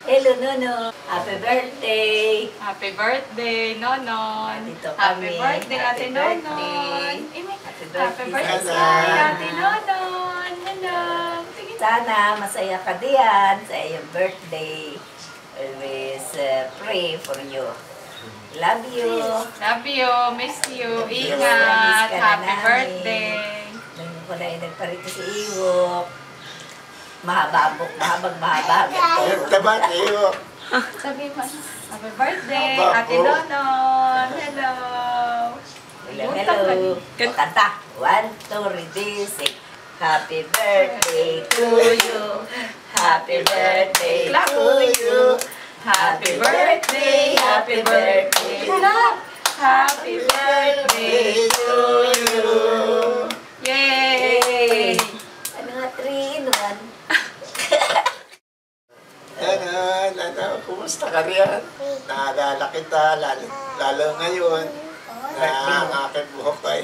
Hello, Nono. Happy birthday. Happy birthday, Nonon. Dito Happy kami. birthday, Ate Happy Nonon. birthday. Happy Happy birthday, birthday. Ate Nonon. Hello. Sige. Sana masaya ka diyan sa iyong birthday. Always pray for you. Love you. Love you. Miss you. Miss Ingat. ka na Happy namin. birthday. Ngayon ko na nagparito si Iwok. Mahabang mahaba. Tabat iyo. Sabi mo, happy birthday, Aba, Ate oh. Nonon. Hello. Hello. O, kanta. 1, 2, 3, 6. Happy birthday to you. Happy birthday to you. Happy birthday, happy birthday. Happy birthday to you. Yay! Ano nga, 3 in 1? Ano, kumusta ka riyan? Naalala kita, lalo ngayon, na ang aking buhok ay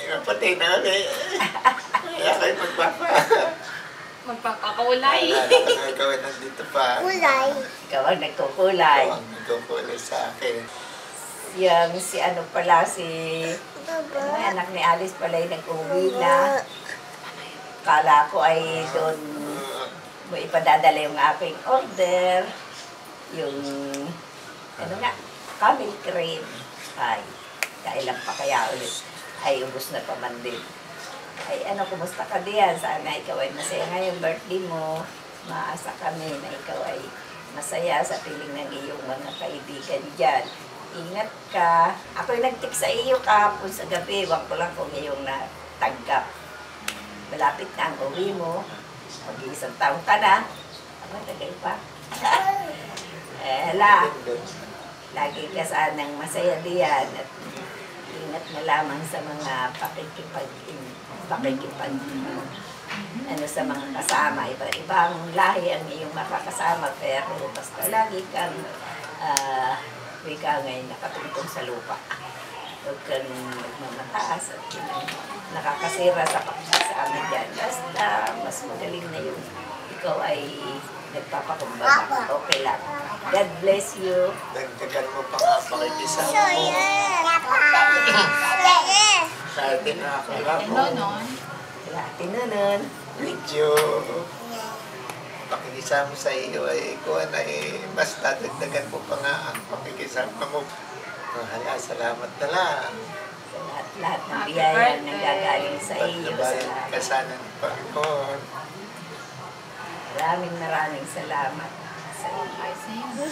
mapatay na ulit. Kaya kayo Magpapakaulay. Naalala ko na ikaw ay nandito pa. Ikaw ang nagkukulay. Ikaw ang nagkukulay sa akin. Yung si ano pala, si anak ni Alice pala yung nag-uwi na. Kala ko ay doon mo ipadadala yung aking order. Yung, ano nga, camel cream. Ay, kailan pa kaya ulit. Ay, ubos na pa man din. Ay, ano, kumusta ka diyan? Sana ikaw ay masaya ngayong birthday mo. Maasa kami na ikaw ay masaya sa piling ng iyong mga kaibigan dyan. Ingat ka. Ako'y nag-text sa iyo kahapon sa gabi. Huwag ko lang kung iyong natanggap. Malapit na ang uwi mo. Mag-iisang taong ka na. Matagal pa. Hala. Lagi ka sanang masaya diyan. At ingat na lamang sa mga ano sa mga kasama. Iba-ibang lahi ang iyong makakasama. Pero basta lagi kang wika ngayon nakatungtong sa lupa. Huwag kang nagmamataas at nakakasira sa pakikasama dyan. Basta mas magaling na yung ikaw ay nagpapakumbaba. Okay lang. God bless you. Dagdagan mo pa nga pakikisama mo. Kahit tinakala mo. Nonon. Ate Nonon. Medyo pakikisama sa iyo ay kuha na mas dadagdagan mo pa nga ang pakikisama mo. Hala, salamat na lang. Sa lahat ng Happy biyaya birthday. na gagaling sa iyo. Pagkabayan ka sana ng Panginoon. Maraming salamat sa iyo.